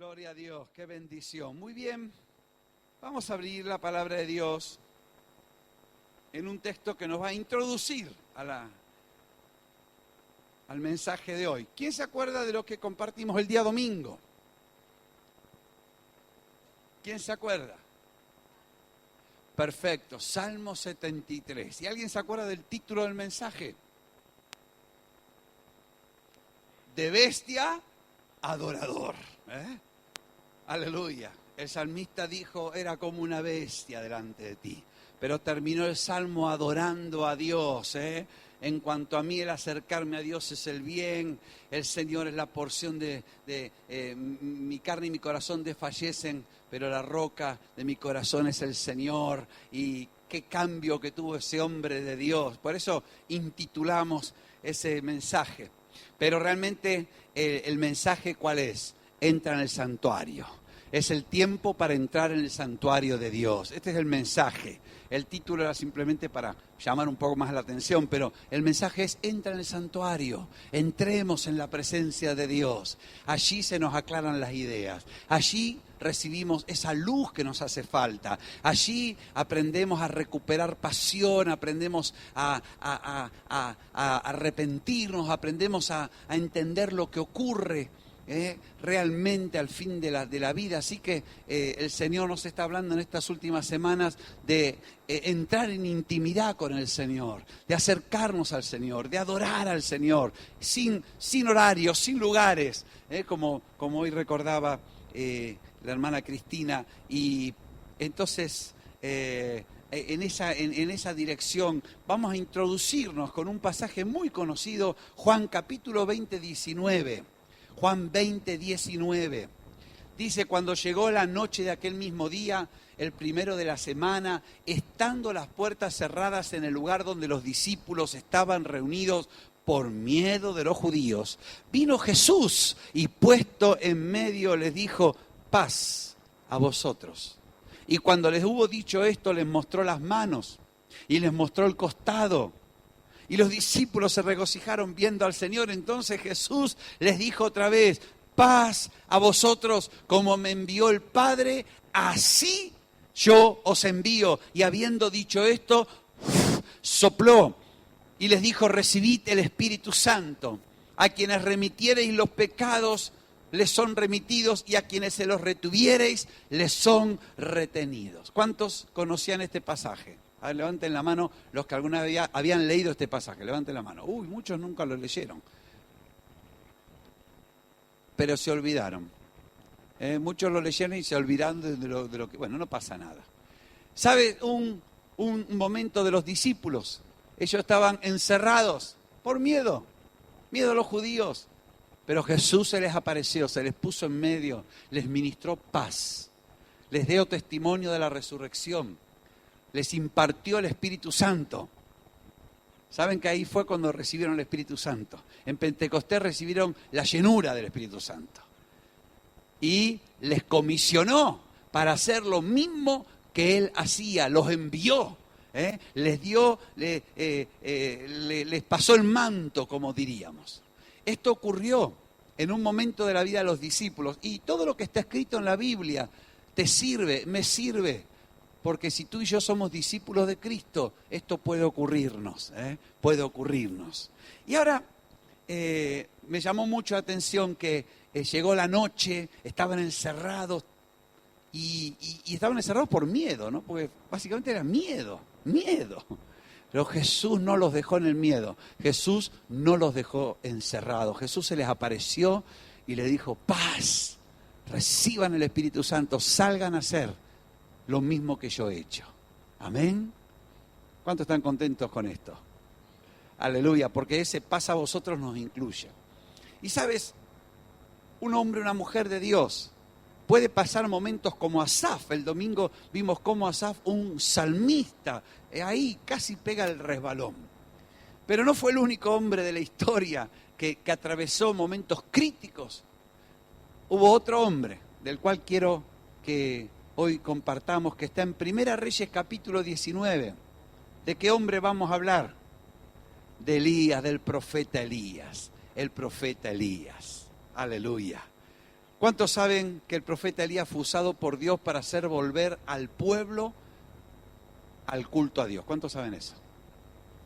Gloria a Dios, qué bendición. Muy bien, vamos a abrir la palabra de Dios en un texto que nos va a introducir al mensaje de hoy. ¿Quién se acuerda de lo que compartimos el día domingo? ¿Quién se acuerda? Perfecto, Salmo 73. ¿Y alguien se acuerda del título del mensaje? De bestia adorador. Aleluya. El salmista dijo, era como una bestia delante de ti. Pero terminó el salmo adorando a Dios. En cuanto a mí, el acercarme a Dios es el bien. El Señor es la porción de mi carne y mi corazón desfallecen, pero la roca de mi corazón es el Señor. Y qué cambio que tuvo ese hombre de Dios. Por eso intitulamos ese mensaje. Pero realmente el mensaje, ¿cuál es? Entra en el santuario. Es el tiempo para entrar en el santuario de Dios. Este es el mensaje. El título era simplemente para llamar un poco más la atención, pero el mensaje es: entra en el santuario, entremos en la presencia de Dios. Allí se nos aclaran las ideas. Allí recibimos esa luz que nos hace falta. Allí aprendemos a recuperar pasión, aprendemos a arrepentirnos, aprendemos a entender lo que ocurre realmente al fin de la vida. Así que el Señor nos está hablando en estas últimas semanas de entrar en intimidad con el Señor, de acercarnos al Señor, de adorar al Señor, sin horarios, sin lugares, como hoy recordaba la hermana Cristina. Y entonces en esa dirección vamos a introducirnos con un pasaje muy conocido, Juan capítulo 20, 19. Juan 20, 19. Dice: cuando llegó la noche de aquel mismo día, el primero de la semana, estando las puertas cerradas en el lugar donde los discípulos estaban reunidos por miedo de los judíos, vino Jesús y puesto en medio les dijo: paz a vosotros. Y cuando les hubo dicho esto, les mostró las manos y les mostró el costado. Y los discípulos se regocijaron viendo al Señor. Entonces Jesús les dijo otra vez: paz a vosotros, como me envió el Padre, así yo os envío. Y habiendo dicho esto, sopló y les dijo: recibid el Espíritu Santo. A quienes remitiereis los pecados, les son remitidos, y a quienes se los retuviereis, les son retenidos. ¿Cuántos conocían este pasaje? A ver, levanten la mano los que alguna vez habían leído este pasaje. Levanten la mano. Uy, muchos nunca lo leyeron. Pero se olvidaron. Muchos lo leyeron y se olvidaron de lo que... Bueno, no pasa nada. ¿Sabe un momento de los discípulos? Ellos estaban encerrados por miedo. Miedo a los judíos. Pero Jesús se les apareció, se les puso en medio, les ministró paz. Les dio testimonio de la resurrección. Les impartió el Espíritu Santo. ¿Saben que ahí fue cuando recibieron el Espíritu Santo? En Pentecostés recibieron la llenura del Espíritu Santo. Y les comisionó para hacer lo mismo que Él hacía, los envió. Les dio, les pasó el manto, como diríamos. Esto ocurrió en un momento de la vida de los discípulos. Y todo lo que está escrito en la Biblia te sirve, me sirve. Porque si tú y yo somos discípulos de Cristo, esto puede ocurrirnos, puede ocurrirnos. Y ahora me llamó mucho la atención que llegó la noche, estaban encerrados y estaban encerrados por miedo, ¿no? Porque básicamente era miedo. Pero Jesús no los dejó en el miedo, Jesús no los dejó encerrados. Jesús se les apareció y le dijo: paz, reciban el Espíritu Santo, salgan a hacer lo mismo que yo he hecho. Amén. ¿Cuántos están contentos con esto? Aleluya, porque ese paz a vosotros nos incluye. Y sabes, un hombre, una mujer de Dios puede pasar momentos como Asaf. El domingo vimos cómo Asaf, un salmista, ahí casi pega el resbalón. Pero no fue el único hombre de la historia que atravesó momentos críticos. Hubo otro hombre del cual quiero que hoy compartamos, que está en Primera Reyes capítulo 19. ¿De qué hombre vamos a hablar? De Elías, del profeta Elías. El profeta Elías. Aleluya. ¿Cuántos saben que el profeta Elías fue usado por Dios para hacer volver al pueblo al culto a Dios? ¿Cuántos saben eso?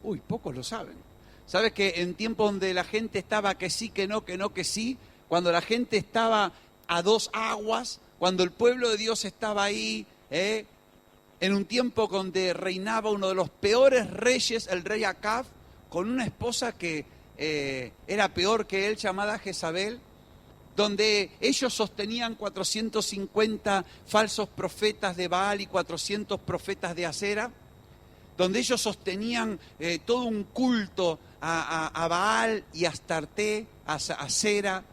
Uy, pocos lo saben. ¿Sabes que en tiempos donde la gente estaba que sí, que no, que sí, cuando la gente estaba a dos aguas, cuando el pueblo de Dios estaba ahí, en un tiempo donde reinaba uno de los peores reyes, el rey Acab, con una esposa que era peor que él, llamada Jezabel, donde ellos sostenían 450 falsos profetas de Baal y 400 profetas de Acera, donde ellos sostenían todo un culto a Baal y a Astarté, a Acera,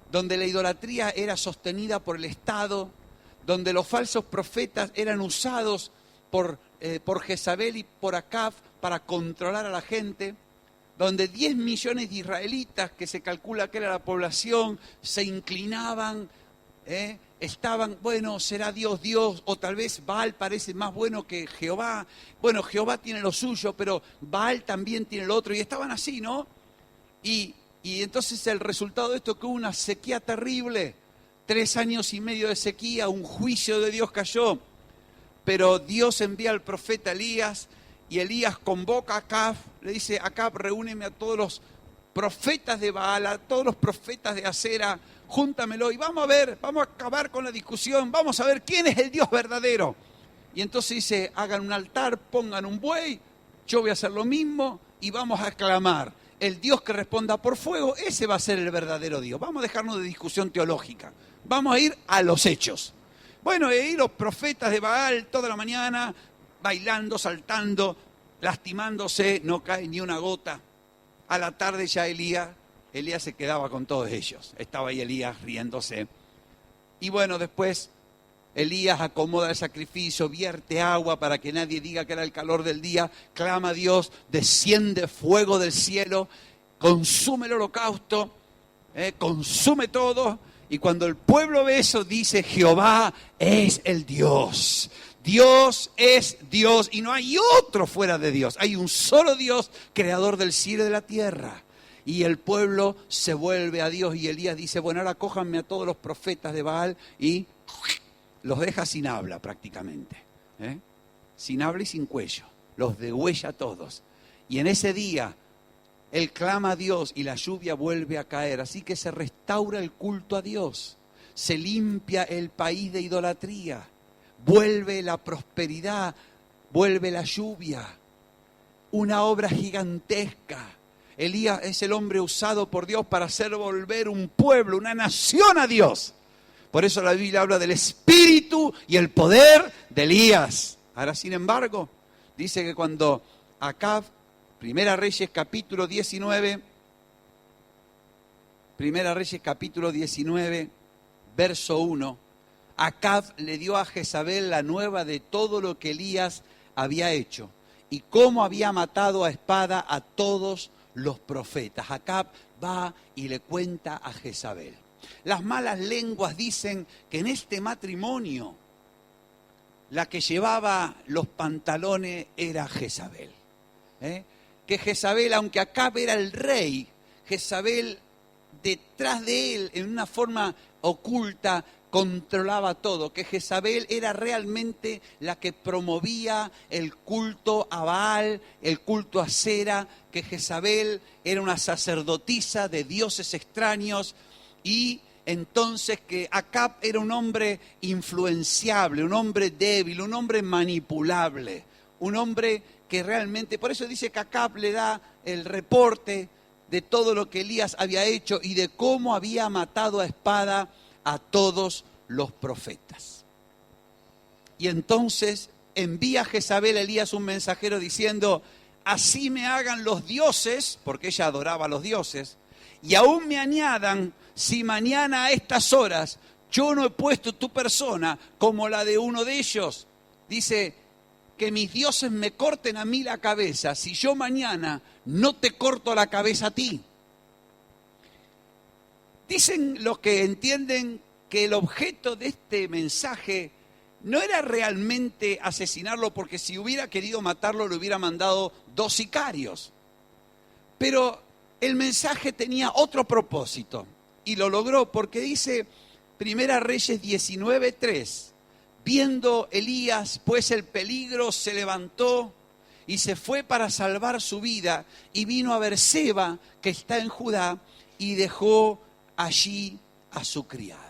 donde la idolatría era sostenida por el Estado, donde los falsos profetas eran usados por Jezabel y por Acab para controlar a la gente, donde 10 millones de israelitas, que se calcula que era la población, se inclinaban, estaban, bueno, será Dios, o tal vez Baal parece más bueno que Jehová. Bueno, Jehová tiene lo suyo, pero Baal también tiene lo otro, y estaban así, ¿no? Y entonces el resultado de esto que hubo una sequía terrible, 3 años y medio de sequía, un juicio de Dios cayó, pero Dios envía al profeta Elías, y Elías convoca a Acab, le dice: Acab, reúneme a todos los profetas de Baal, a todos los profetas de Acera, júntamelo y vamos a ver, vamos a acabar con la discusión, vamos a ver quién es el Dios verdadero. Y entonces dice: hagan un altar, pongan un buey, yo voy a hacer lo mismo y vamos a clamar. El Dios que responda por fuego, ese va a ser el verdadero Dios. Vamos a dejarnos de discusión teológica, vamos a ir a los hechos. Bueno, y los profetas de Baal toda la mañana, bailando, saltando, lastimándose, no cae ni una gota. A la tarde ya Elías se quedaba con todos ellos. Estaba ahí Elías riéndose. Y bueno, después Elías acomoda el sacrificio, vierte agua para que nadie diga que era el calor del día, clama a Dios, desciende fuego del cielo, consume el holocausto, consume todo. Y cuando el pueblo ve eso, dice: Jehová es el Dios. Dios es Dios y no hay otro fuera de Dios. Hay un solo Dios, creador del cielo y de la tierra. Y el pueblo se vuelve a Dios y Elías dice: bueno, ahora cójanme a todos los profetas de Baal, y los deja sin habla prácticamente. Sin habla y sin cuello. Los degüella a todos. Y en ese día él clama a Dios y la lluvia vuelve a caer. Así que se restaura el culto a Dios. Se limpia el país de idolatría. Vuelve la prosperidad, vuelve la lluvia, una obra gigantesca. Elías es el hombre usado por Dios para hacer volver un pueblo, una nación a Dios. Por eso la Biblia habla del espíritu y el poder de Elías. Ahora, sin embargo, dice que cuando Acab, Primera Reyes capítulo 19, verso 1, Acab le dio a Jezabel la nueva de todo lo que Elías había hecho y cómo había matado a espada a todos los profetas. Acab va y le cuenta a Jezabel. Las malas lenguas dicen que en este matrimonio la que llevaba los pantalones era Jezabel. Que Jezabel, aunque Acab era el rey, Jezabel detrás de él, en una forma oculta, controlaba todo, que Jezabel era realmente la que promovía el culto a Baal, el culto a Acera, que Jezabel era una sacerdotisa de dioses extraños, y entonces que Acab era un hombre influenciable, un hombre débil, un hombre manipulable, un hombre que realmente, por eso dice que Acab le da el reporte de todo lo que Elías había hecho y de cómo había matado a espada a todos los profetas. Y entonces envía a Jezabel a Elías un mensajero diciendo: así me hagan los dioses, porque ella adoraba a los dioses, y aún me añadan, si mañana a estas horas yo no he puesto tu persona como la de uno de ellos. Dice: que mis dioses me corten a mí la cabeza, si yo mañana no te corto la cabeza a ti. Dicen los que entienden que el objeto de este mensaje no era realmente asesinarlo, porque si hubiera querido matarlo le hubiera mandado 2 sicarios. Pero el mensaje tenía otro propósito y lo logró, porque dice: Primera Reyes 19:3. Viendo Elías pues el peligro, se levantó y se fue para salvar su vida y vino a Berseba, que está en Judá, y dejó allí a su criado.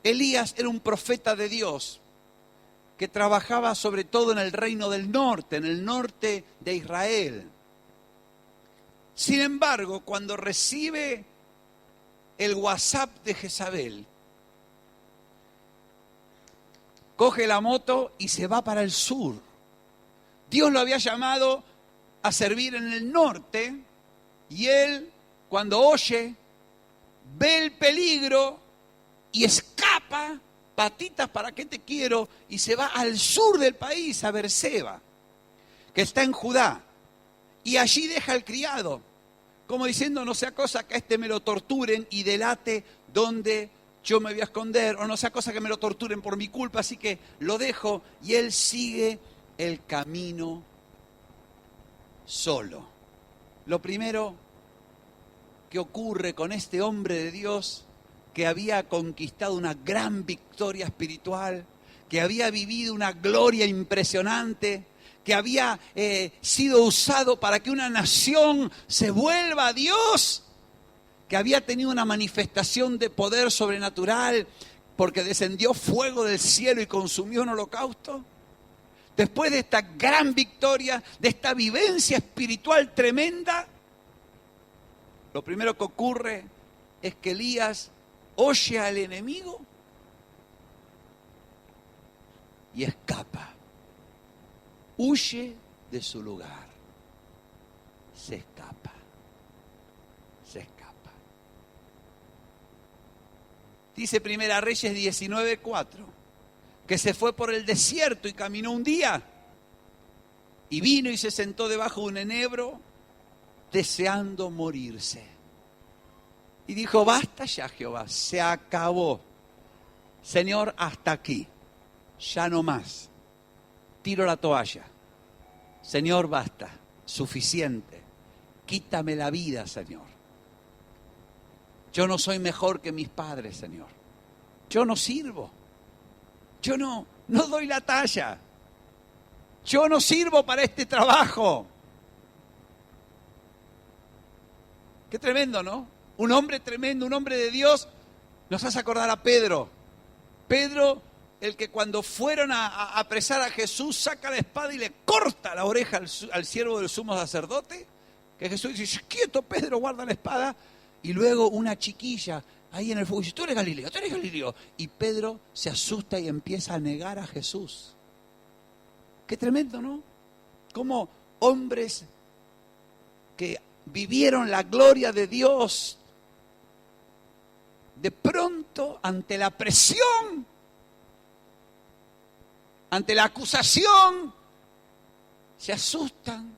Elías era un profeta de Dios que trabajaba sobre todo en el reino del norte, en el norte de Israel. Sin embargo, cuando recibe el WhatsApp de Jezabel, coge la moto y se va para el sur. Dios lo había llamado a servir en el norte y él, cuando oye, ve el peligro y escapa, patitas, ¿para qué te quiero? Y se va al sur del país, a Berseba, que está en Judá. Y allí deja al criado, como diciendo, no sea cosa que a este me lo torturen y delate donde yo me voy a esconder, o no sea cosa que me lo torturen por mi culpa, así que lo dejo y él sigue el camino solo. Lo primero que ocurre con este hombre de Dios, que había conquistado una gran victoria espiritual, que había vivido una gloria impresionante, que había sido usado para que una nación se vuelva a Dios, que había tenido una manifestación de poder sobrenatural porque descendió fuego del cielo y consumió un holocausto. Después de esta gran victoria, de esta vivencia espiritual tremenda, lo primero que ocurre es que Elías oye al enemigo y escapa. Huye de su lugar. Se escapa. Se escapa. Dice Primera Reyes 19:4, que se fue por el desierto y caminó un día. Y vino y se sentó debajo de un enebro, deseando morirse. Y dijo, basta ya, Jehová, se acabó. Señor, hasta aquí. Ya no más. Tiro la toalla. Señor, basta. Suficiente. Quítame la vida, Señor. Yo no soy mejor que mis padres, Señor. Yo no sirvo. Yo no doy la talla. Yo no sirvo para este trabajo. Qué tremendo, ¿no? Un hombre tremendo, un hombre de Dios. Nos hace acordar a Pedro. Pedro, el que cuando fueron a apresar a Jesús, saca la espada y le corta la oreja al siervo del sumo sacerdote. Que Jesús dice, quieto Pedro, guarda la espada. Y luego una chiquilla ahí en el fuego dice, tú eres Galileo, tú eres Galileo. Y Pedro se asusta y empieza a negar a Jesús. Qué tremendo, ¿no? Como hombres que vivieron la gloria de Dios, de pronto, ante la presión, ante la acusación, se asustan,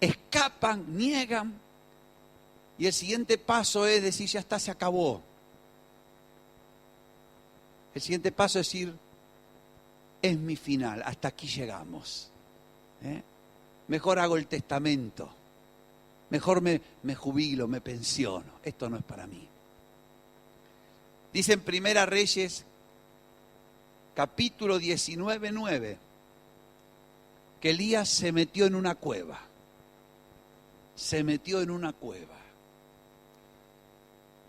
escapan, niegan. Y el siguiente paso es decir, ya está, se acabó. El siguiente paso es decir, es mi final, hasta aquí llegamos. Mejor hago el testamento. Mejor me jubilo, me pensiono. Esto no es para mí. Dice en Primera Reyes, capítulo 19:9, que Elías se metió en una cueva. Se metió en una cueva.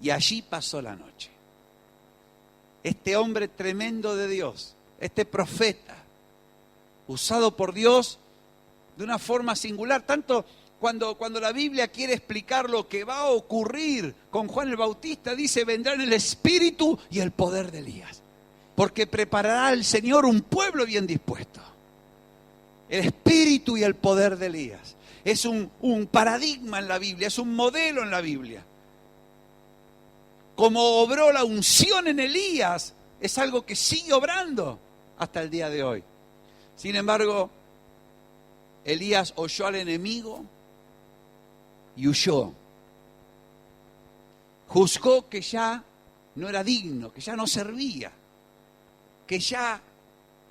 Y allí pasó la noche. Este hombre tremendo de Dios, este profeta, usado por Dios de una forma singular, tanto cuando la Biblia quiere explicar lo que va a ocurrir con Juan el Bautista, dice, vendrán el espíritu y el poder de Elías, porque preparará el Señor un pueblo bien dispuesto. El espíritu y el poder de Elías es un paradigma en la Biblia, es un modelo en la Biblia. Como obró la unción en Elías, es algo que sigue obrando hasta el día de hoy. Sin embargo, Elías oyó al enemigo y huyó. Juzgó que ya no era digno, que ya no servía, que ya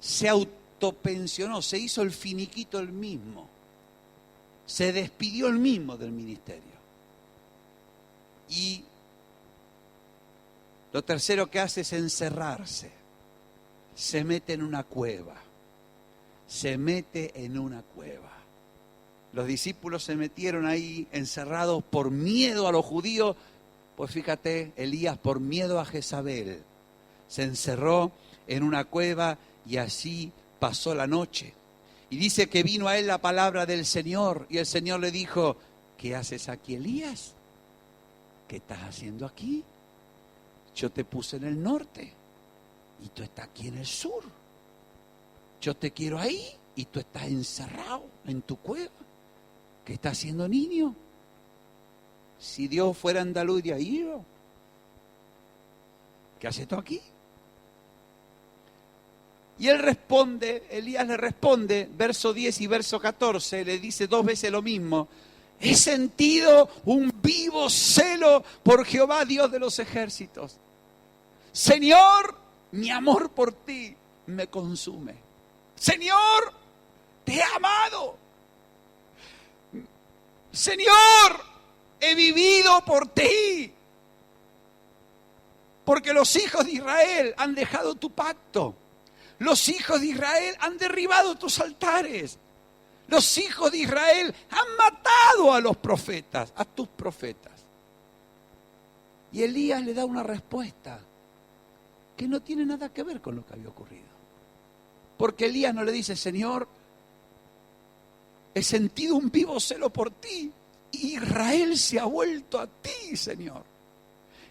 se autopensionó, se hizo el finiquito él mismo, se despidió él mismo del ministerio. Y Lo tercero que hace es encerrarse. Se mete en una cueva. Se mete en una cueva. Los discípulos se metieron ahí encerrados por miedo a los judíos. Pues fíjate, Elías por miedo a Jezabel se encerró en una cueva y así pasó la noche. Y dice que vino a él la palabra del Señor y el Señor le dijo: ¿qué haces aquí, Elías? ¿Qué estás haciendo aquí? Yo te puse en el norte y tú estás aquí en el sur. Yo te quiero ahí y tú estás encerrado en tu cueva. ¿Qué estás haciendo, niño? Si Dios fuera andaluz de ahí, ¿qué haces tú aquí? Y él responde, Elías le responde, verso 10 y verso 14, le dice 2 veces lo mismo. He sentido un vivo celo por Jehová, Dios de los ejércitos. Señor, mi amor por ti me consume. Señor, te he amado. Señor, he vivido por ti. Porque los hijos de Israel han dejado tu pacto. Los hijos de Israel han derribado tus altares. Los hijos de Israel han matado a los profetas, a tus profetas. Y Elías le da una respuesta que no tiene nada que ver con lo que había ocurrido. Porque Elías no le dice: Señor, he sentido un vivo celo por ti. Israel se ha vuelto a ti, Señor.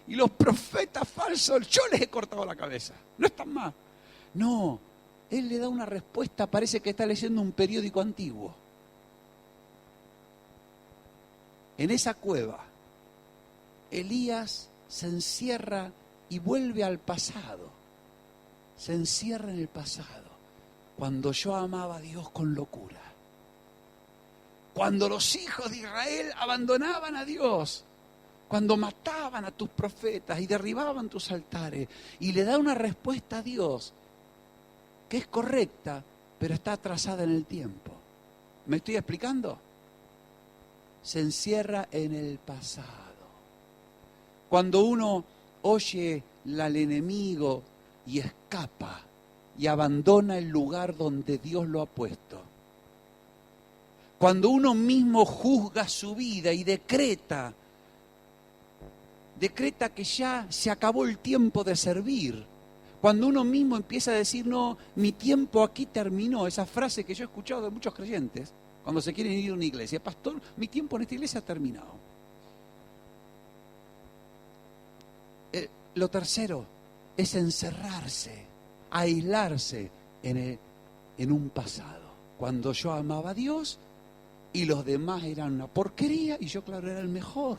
Y los profetas falsos, yo les he cortado la cabeza. No están más. No, él le da una respuesta, parece que está leyendo un periódico antiguo. En esa cueva, Elías se encierra y vuelve al pasado. Se encierra en el pasado. Cuando yo amaba a Dios con locura. Cuando los hijos de Israel abandonaban a Dios. Cuando mataban a tus profetas y derribaban tus altares. Y le da una respuesta a Dios que es correcta, pero está atrasada en el tiempo. ¿Me estoy explicando? Se encierra en el pasado. Cuando uno oye al enemigo y escapa y abandona el lugar donde Dios lo ha puesto. Cuando uno mismo juzga su vida y decreta que ya se acabó el tiempo de servir. Cuando uno mismo empieza a decir: no, mi tiempo aquí terminó. Esa frase que yo he escuchado de muchos creyentes cuando se quieren ir a una iglesia: pastor, mi tiempo en esta iglesia ha terminado. Lo tercero es encerrarse, aislarse en un pasado. Cuando yo amaba a Dios y los demás eran una porquería y yo, claro, era el mejor.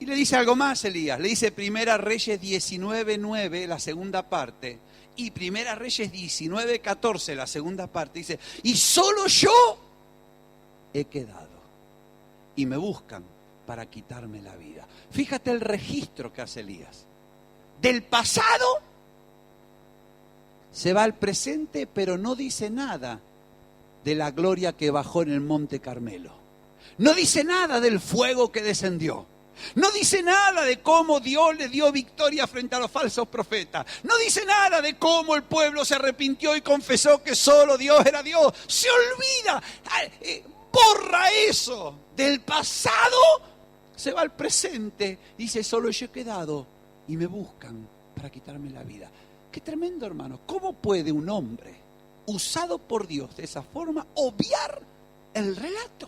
Y le dice algo más Elías, le dice Primera Reyes 19:9, la segunda parte, y Primera Reyes 19:14, la segunda parte, dice: y solo yo he quedado, y me buscan para quitarme la vida. Fíjate el registro que hace Elías. Del pasado se va al presente, pero no dice nada de la gloria que bajó en el Monte Carmelo. No dice nada del fuego que descendió. No dice nada de cómo Dios le dio victoria frente a los falsos profetas. No dice nada de cómo el pueblo se arrepintió y confesó que solo Dios era Dios. Se olvida, borra eso. Del pasado se va al presente. Dice: solo yo he quedado y me buscan para quitarme la vida. Qué tremendo, hermano. ¿Cómo puede un hombre usado por Dios de esa forma obviar el relato?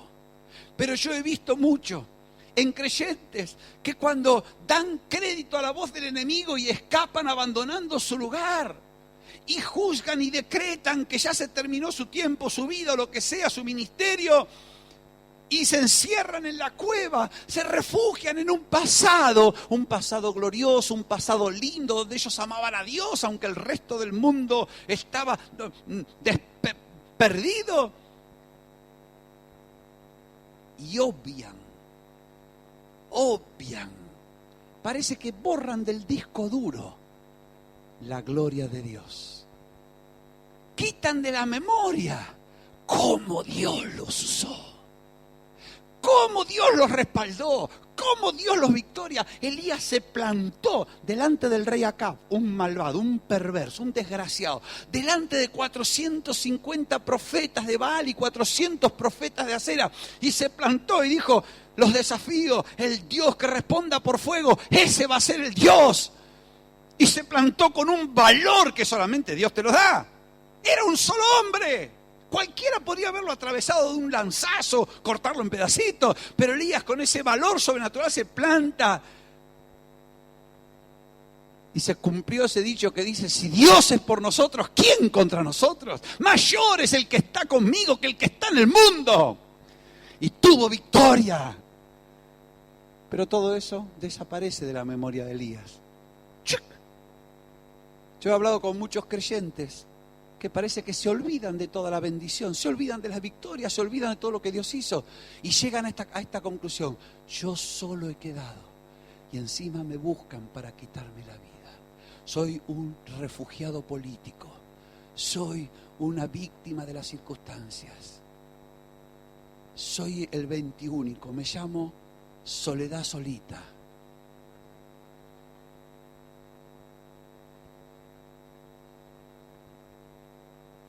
Pero yo he visto mucho en creyentes que cuando dan crédito a la voz del enemigo y escapan abandonando su lugar y juzgan y decretan que ya se terminó su tiempo, su vida o lo que sea, su ministerio, y se encierran en la cueva, se refugian en un pasado glorioso, un pasado lindo donde ellos amaban a Dios aunque el resto del mundo estaba perdido, y obvian, parece que borran del disco duro la gloria de Dios. Quitan de la memoria cómo Dios los usó. cómo Dios los respaldó, cómo Dios los victoria. Elías se plantó delante del rey Acab, un malvado, un perverso, un desgraciado, delante de 450 profetas de Baal y 400 profetas de Acera, y se plantó y dijo: los desafío, el Dios que responda por fuego, ese va a ser el Dios. Y se plantó con un valor que solamente Dios te lo da. Era un solo hombre. Cualquiera podría haberlo atravesado de un lanzazo, cortarlo en pedacitos, pero Elías, con ese valor sobrenatural, se planta. Y se cumplió ese dicho que dice: si Dios es por nosotros, ¿quién contra nosotros? Mayor es el que está conmigo que el que está en el mundo. Y tuvo victoria. Pero todo eso desaparece de la memoria de Elías. Yo he hablado con muchos creyentes que parece que se olvidan de toda la bendición, se olvidan de las victorias, se olvidan de todo lo que Dios hizo, y llegan a esta conclusión: yo solo he quedado y encima me buscan para quitarme la vida. Soy un refugiado político, soy una víctima de las circunstancias, soy el 21, me llamo Soledad Solita.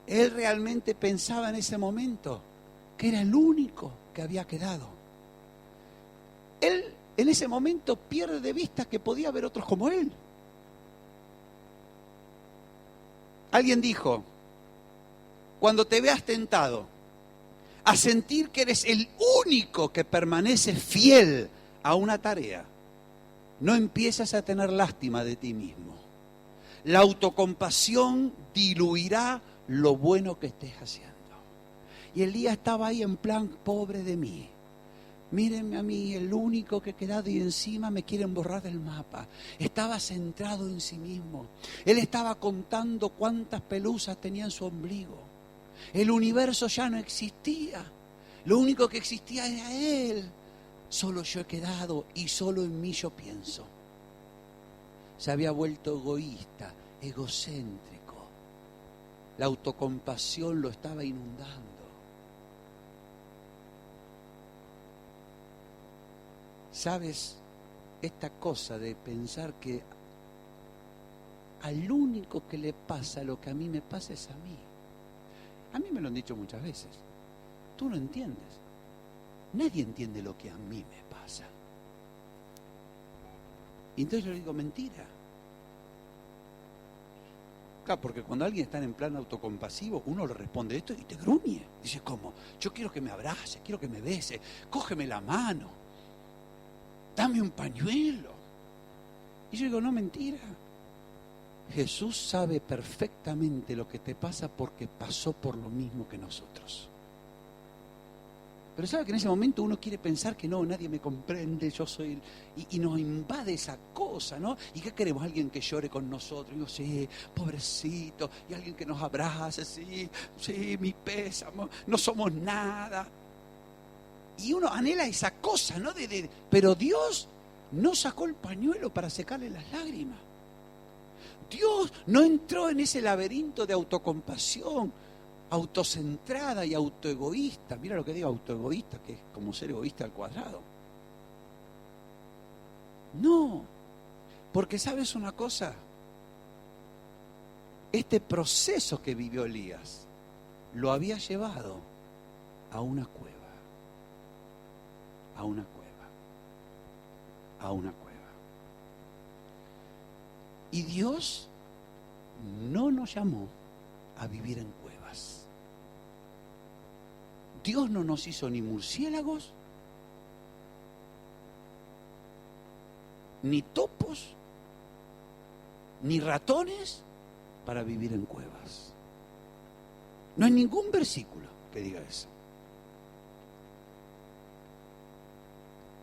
Él realmente pensaba en ese momento que era el único que había quedado. Él en ese momento pierde de vista que podía haber otros como él. Alguien dijo: cuando te veas tentado a sentir que eres el único que permanece fiel a una tarea, no empiezas a tener lástima de ti mismo. La autocompasión diluirá lo bueno que estés haciendo. Y Elías estaba ahí en plan: pobre de mí, mírenme a mí, el único que he quedado, y encima me quieren borrar del mapa. Estaba centrado en sí mismo. Él estaba contando cuántas pelusas tenía en su ombligo. El universo ya no existía, lo único que existía era él. Solo yo he quedado y solo en mí yo pienso. Se había vuelto egoísta, egocéntrico. La autocompasión lo estaba inundando. ¿Sabes? Esta cosa de pensar que al único que le pasa lo que a mí me pasa es a mí. A mí me lo han dicho muchas veces. Tú no entiendes. Nadie entiende lo que a mí me pasa. Y entonces yo le digo: mentira. Claro, porque cuando alguien está en plan autocompasivo, uno le responde esto y te gruñe. Dice: ¿cómo? Yo quiero que me abrace, quiero que me bese, cógeme la mano, dame un pañuelo. Y yo digo: no, mentira. Jesús sabe perfectamente lo que te pasa porque pasó por lo mismo que nosotros. Pero sabe que en ese momento uno quiere pensar que no, nadie me comprende, yo soy... Y nos invade esa cosa, ¿no? ¿Y qué queremos? Alguien que llore con nosotros. Y digo: sí, pobrecito. Y alguien que nos abrace: sí, mi pésamo, no somos nada. Y uno anhela esa cosa, ¿no? Pero Dios no sacó el pañuelo para secarle las lágrimas. Dios no entró en ese laberinto de autocompasión, autocentrada y autoegoísta. Mira lo que digo, autoegoísta, que es como ser egoísta al cuadrado. No, porque ¿sabes una cosa? Este proceso que vivió Elías lo había llevado a una cueva, a una cueva, a una cueva. Y Dios no nos llamó a vivir en cuevas. Dios no nos hizo ni murciélagos, ni topos, ni ratones para vivir en cuevas. No hay ningún versículo que diga eso.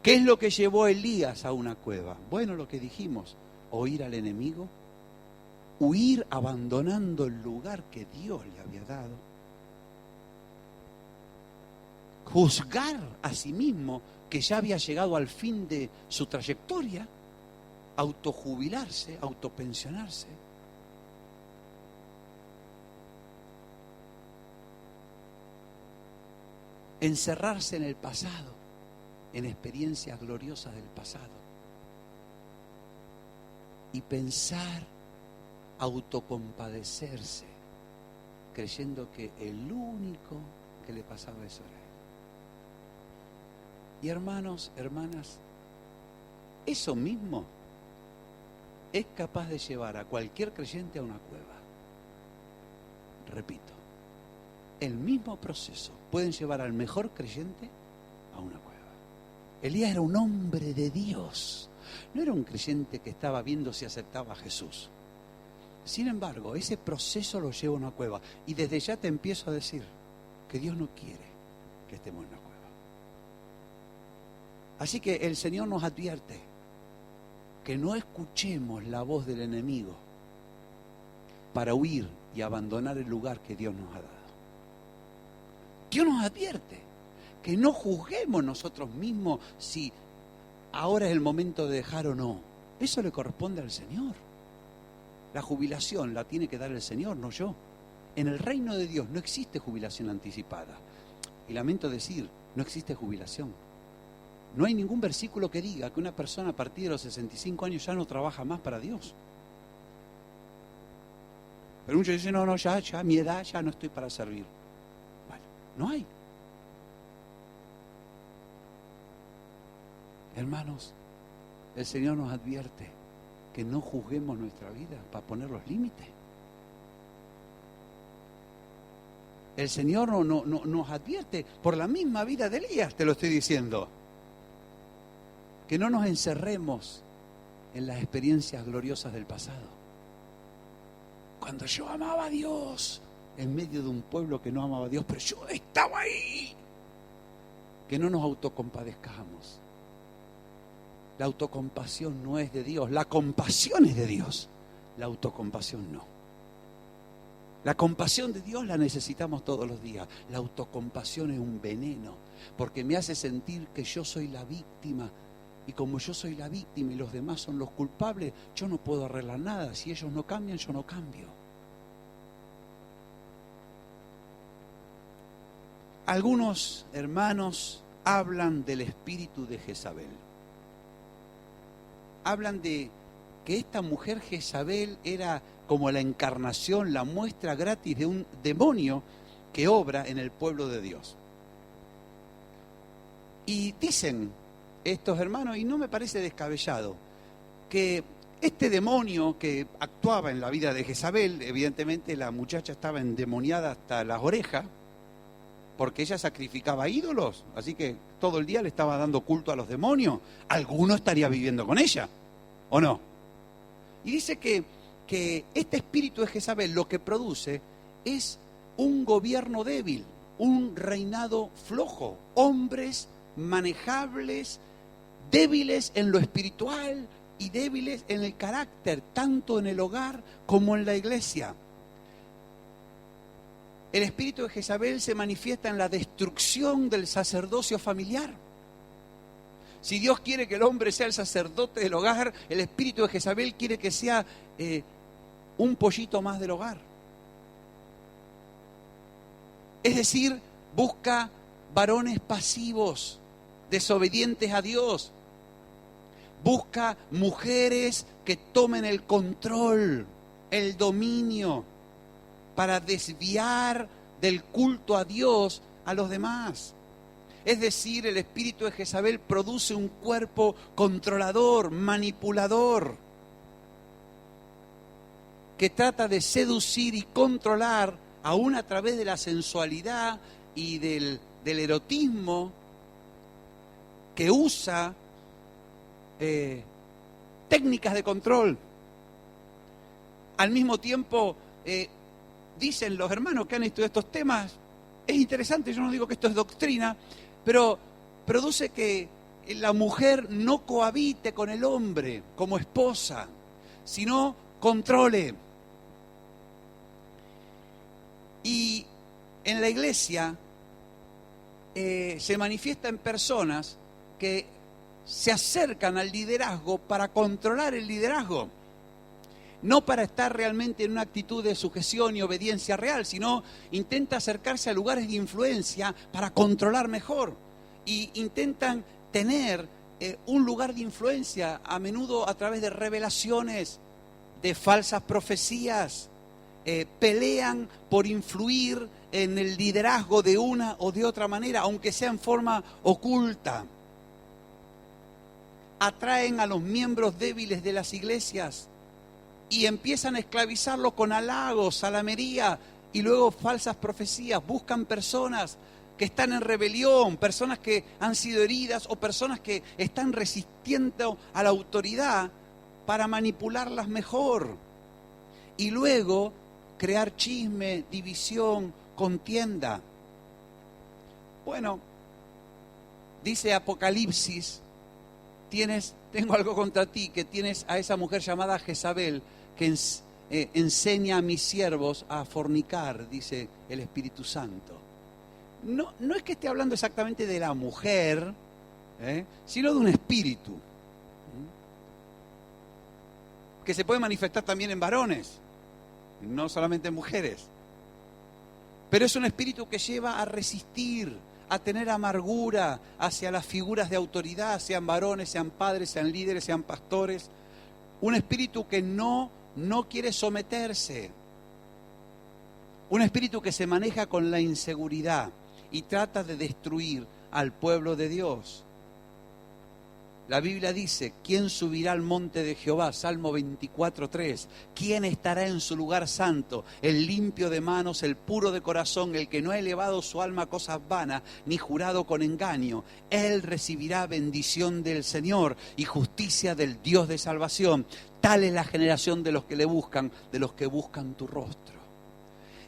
¿Qué es lo que llevó a Elías a una cueva? Bueno, lo que dijimos: oír al enemigo, huir abandonando el lugar que Dios le había dado, juzgar a sí mismo que ya había llegado al fin de su trayectoria, autojubilarse, autopensionarse. Encerrarse en el pasado, en experiencias gloriosas del pasado y pensar, autocompadecerse, creyendo que el único que le pasaba eso era él. Y hermanos, hermanas, eso mismo es capaz de llevar a cualquier creyente a una cueva. Repito, el mismo proceso pueden llevar al mejor creyente a una cueva. Elías era un hombre de Dios, no era un creyente que estaba viendo si aceptaba a Jesús. Sin embargo, ese proceso lo lleva a una cueva. Y desde ya te empiezo a decir que Dios no quiere que estemos en una cueva. Así que el Señor nos advierte que no escuchemos la voz del enemigo para huir y abandonar el lugar que Dios nos ha dado. Dios nos advierte que no juzguemos nosotros mismos si ahora es el momento de dejar o no. Eso le corresponde al Señor. La jubilación la tiene que dar el Señor, no yo. En el reino de Dios no existe jubilación anticipada. Y lamento decir, no existe jubilación. No hay ningún versículo que diga que una persona a partir de los 65 años ya no trabaja más para Dios. Pero muchos dicen, no, ya, a mi edad ya no estoy para servir. Bueno, no hay. Hermanos, el Señor nos advierte que no juzguemos nuestra vida para poner los límites. El Señor no nos advierte por la misma vida de Elías, te lo estoy diciendo. Que no nos encerremos en las experiencias gloriosas del pasado. Cuando yo amaba a Dios en medio de un pueblo que no amaba a Dios, pero yo estaba ahí. Que no nos autocompadezcamos. La autocompasión no es de Dios, la compasión es de Dios, la autocompasión no. La compasión de Dios la necesitamos todos los días, la autocompasión es un veneno, porque me hace sentir que yo soy la víctima, y como yo soy la víctima y los demás son los culpables, yo no puedo arreglar nada, si ellos no cambian, yo no cambio. Algunos hermanos hablan del espíritu de Jezabel. Hablan de que esta mujer Jezabel era como la encarnación, la muestra gratis de un demonio que obra en el pueblo de Dios. Y dicen estos hermanos, y no me parece descabellado, que este demonio que actuaba en la vida de Jezabel, evidentemente la muchacha estaba endemoniada hasta las orejas, porque ella sacrificaba ídolos, así que todo el día le estaba dando culto a los demonios. Alguno estaría viviendo con ella, ¿o no? Y dice que este espíritu de Jezabel lo que produce es un gobierno débil, un reinado flojo, hombres manejables, débiles en lo espiritual y débiles en el carácter, tanto en el hogar como en la iglesia. El espíritu de Jezabel se manifiesta en la destrucción del sacerdocio familiar. Si Dios quiere que el hombre sea el sacerdote del hogar, el espíritu de Jezabel quiere que sea un pollito más del hogar. Es decir, busca varones pasivos, desobedientes a Dios. Busca mujeres que tomen el control, el dominio, para desviar del culto a Dios a los demás. Es decir, el espíritu de Jezabel produce un cuerpo controlador, manipulador, que trata de seducir y controlar, aún a través de la sensualidad y del erotismo, que usa técnicas de control. Al mismo tiempo, dicen los hermanos que han estudiado estos temas, es interesante, yo no digo que esto es doctrina, pero produce que la mujer no cohabite con el hombre como esposa, sino controle. Y en la iglesia se manifiesta en personas que se acercan al liderazgo para controlar el liderazgo. No para estar realmente en una actitud de sujeción y obediencia real, sino intenta acercarse a lugares de influencia para controlar mejor. Y intentan tener un lugar de influencia, a menudo a través de revelaciones, de falsas profecías. Pelean por influir en el liderazgo de una o de otra manera, aunque sea en forma oculta. Atraen a los miembros débiles de las iglesias y empiezan a esclavizarlos con halagos, salamería y luego falsas profecías. Buscan personas que están en rebelión, personas que han sido heridas o personas que están resistiendo a la autoridad para manipularlas mejor. Y luego crear chisme, división, contienda. Bueno, dice Apocalipsis, tengo algo contra ti, que tienes a esa mujer llamada Jezabel, que enseña a mis siervos a fornicar, dice el Espíritu Santo. No es que esté hablando exactamente de la mujer, sino de un espíritu, que se puede manifestar también en varones, no solamente en mujeres. Pero es un espíritu que lleva a resistir, a tener amargura hacia las figuras de autoridad, sean varones, sean padres, sean líderes, sean pastores. Un espíritu que no quiere someterse. Un espíritu que se maneja con la inseguridad y trata de destruir al pueblo de Dios. La Biblia dice, ¿quién subirá al monte de Jehová? Salmo 24:3. ¿Quién estará en su lugar santo? El limpio de manos, el puro de corazón, el que no ha elevado su alma a cosas vanas, ni jurado con engaño. Él recibirá bendición del Señor y justicia del Dios de salvación. Tal es la generación de los que le buscan, de los que buscan tu rostro.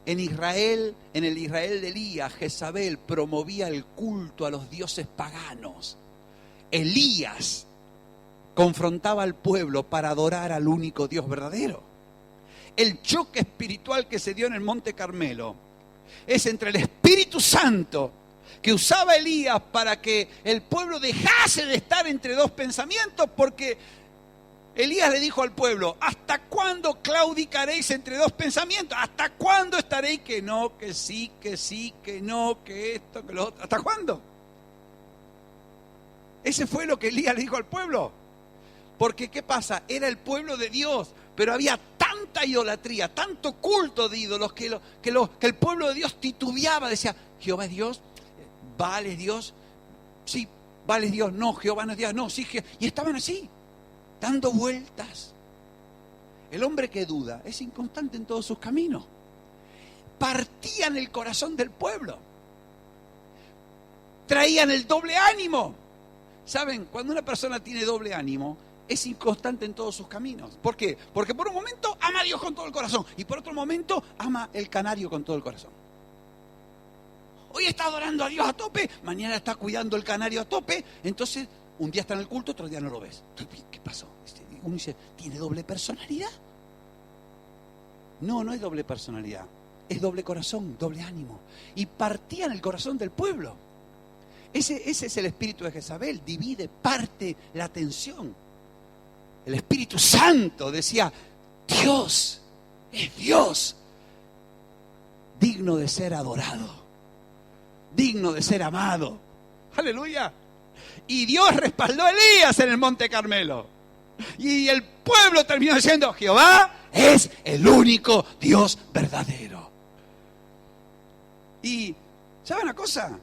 En Israel, en el Israel de Elías, Jezabel promovía el culto a los dioses paganos. Elías confrontaba al pueblo para adorar al único Dios verdadero. El choque espiritual que se dio en el Monte Carmelo es entre el Espíritu Santo que usaba Elías para que el pueblo dejase de estar entre dos pensamientos, porque Elías le dijo al pueblo, ¿hasta cuándo claudicaréis entre dos pensamientos? ¿Hasta cuándo estaréis que no, que sí, que no, que esto, que lo otro? ¿Hasta cuándo? Ese fue lo que Elías le dijo al pueblo. Porque, ¿qué pasa? Era el pueblo de Dios, pero había tanta idolatría, tanto culto de ídolos, que el pueblo de Dios titubeaba. Decía, Jehová es Dios, ¿vale Dios? Sí, ¿vale Dios? No, Jehová no es Dios, no, sí, y estaban así, dando vueltas. El hombre que duda es inconstante en todos sus caminos. Partían el corazón del pueblo. Traían el doble ánimo. ¿Saben? Cuando una persona tiene doble ánimo, es inconstante en todos sus caminos. ¿Por qué? Porque por un momento ama a Dios con todo el corazón y por otro momento ama el canario con todo el corazón. Hoy está adorando a Dios a tope, mañana está cuidando el canario a tope, entonces un día está en el culto, otro día no lo ves. ¿Qué pasó? Uno dice, ¿tiene doble personalidad? No es doble personalidad, es doble corazón, doble ánimo. Y partían el corazón del pueblo. Ese es el espíritu de Jezabel, divide, parte la atención. El Espíritu Santo decía, Dios es Dios, digno de ser adorado, digno de ser amado. Aleluya. Y Dios respaldó a Elías en el Monte Carmelo. Y el pueblo terminó diciendo, Jehová es el único Dios verdadero. Y, ¿saben una cosa?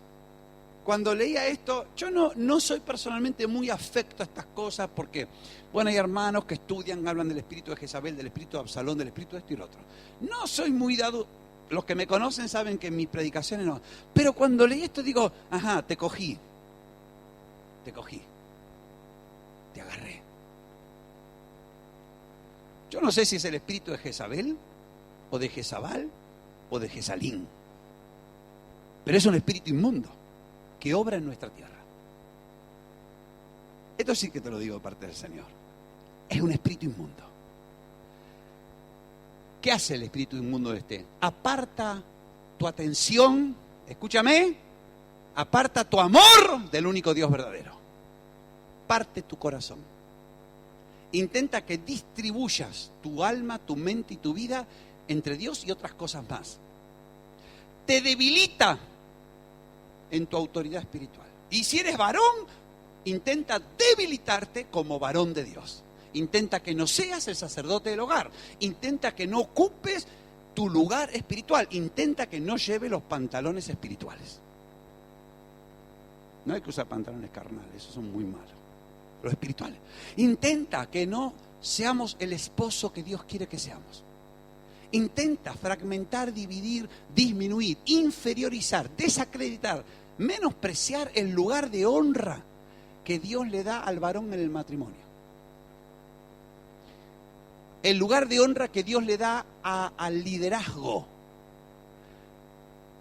Cuando leía esto, yo no soy personalmente muy afecto a estas cosas porque, bueno, hay hermanos que estudian, hablan del espíritu de Jezabel, del espíritu de Absalón, del espíritu de esto y lo otro. No soy muy dado, los que me conocen saben que en mis predicaciones no. Pero cuando leí esto digo, ajá, te cogí, te agarré. Yo no sé si es el espíritu de Jezabel, o de Jezabal, o de Jezalín. Pero es un espíritu inmundo que obra en nuestra tierra. Esto sí que te lo digo de parte del Señor. Es un espíritu inmundo. ¿Qué hace el espíritu inmundo este? Aparta tu atención, escúchame, aparta tu amor del único Dios verdadero. Parte tu corazón. Intenta que distribuyas tu alma, tu mente y tu vida entre Dios y otras cosas más. Te debilita en tu autoridad espiritual. Y si eres varón, intenta debilitarte como varón de Dios. Intenta que no seas el sacerdote del hogar. Intenta que no ocupes tu lugar espiritual. Intenta que no lleve los pantalones espirituales. No hay que usar pantalones carnales, esos son muy malos. Los espirituales. Intenta que no seamos el esposo que Dios quiere que seamos. Intenta fragmentar, dividir, disminuir, inferiorizar, desacreditar, menospreciar el lugar de honra que Dios le da al varón en el matrimonio. El lugar de honra que Dios le da al liderazgo.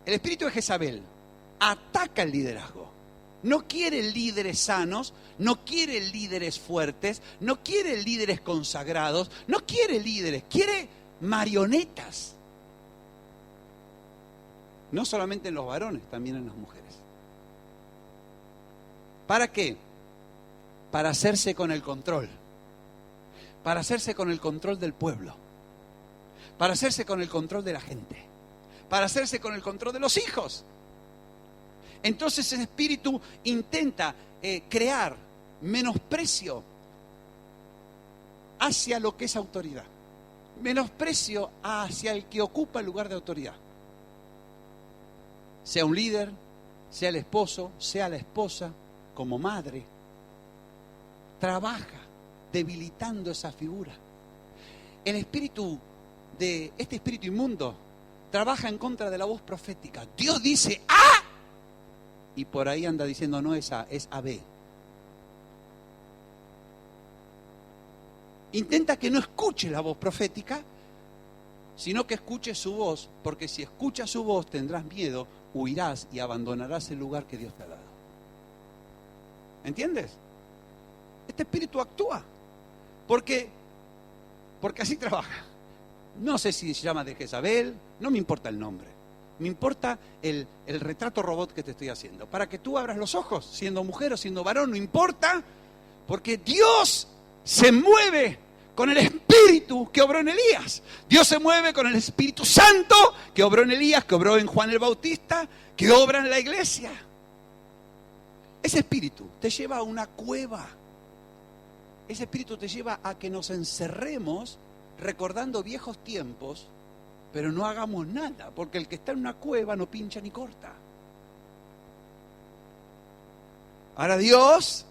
El espíritu de Jezabel ataca el liderazgo. No quiere líderes sanos, no quiere líderes fuertes, no quiere líderes consagrados, no quiere líderes, quiere marionetas. No solamente en los varones, también en las mujeres. ¿Para qué? Para hacerse con el control. Para hacerse con el control del pueblo. Para hacerse con el control de la gente. Para hacerse con el control de los hijos. Entonces ese espíritu intenta crear menosprecio hacia lo que es autoridad. Menosprecio hacia el que ocupa el lugar de autoridad. Sea un líder, sea el esposo, sea la esposa, como madre. Trabaja debilitando esa figura. El espíritu de este espíritu inmundo trabaja en contra de la voz profética. Dios dice ¡ah! Y por ahí anda diciendo no es A, es AB. Intenta que no escuche la voz profética, sino que escuche su voz, porque si escuchas su voz tendrás miedo, huirás y abandonarás el lugar que Dios te ha dado. ¿Entiendes? Este espíritu actúa, porque así trabaja. No sé si se llama de Jezabel, no me importa el nombre. Me importa el retrato robot que te estoy haciendo. Para que tú abras los ojos, siendo mujer o siendo varón, no importa. Porque Dios se mueve con el Espíritu que obró en Elías. Dios se mueve con el Espíritu Santo que obró en Elías, que obró en Juan el Bautista, que obra en la iglesia. Ese Espíritu te lleva a una cueva. Ese Espíritu te lleva a que nos encerremos recordando viejos tiempos, pero no hagamos nada, porque el que está en una cueva no pincha ni corta. Ahora Dios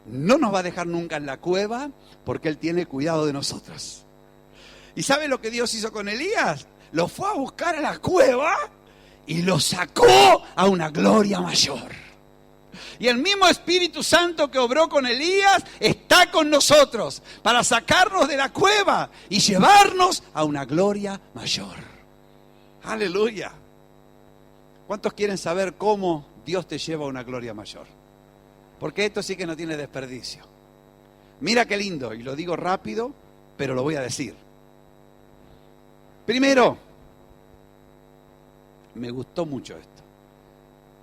no nos va a dejar nunca en la cueva, porque Él tiene cuidado de nosotros. ¿Y sabe lo que Dios hizo con Elías? Lo fue a buscar a la cueva y lo sacó a una gloria mayor. Y el mismo Espíritu Santo que obró con Elías está con nosotros para sacarnos de la cueva y llevarnos a una gloria mayor. ¡Aleluya! ¿Cuántos quieren saber cómo Dios te lleva a una gloria mayor? Porque esto sí que no tiene desperdicio. Mira qué lindo, y lo digo rápido, pero lo voy a decir. Primero, me gustó mucho esto.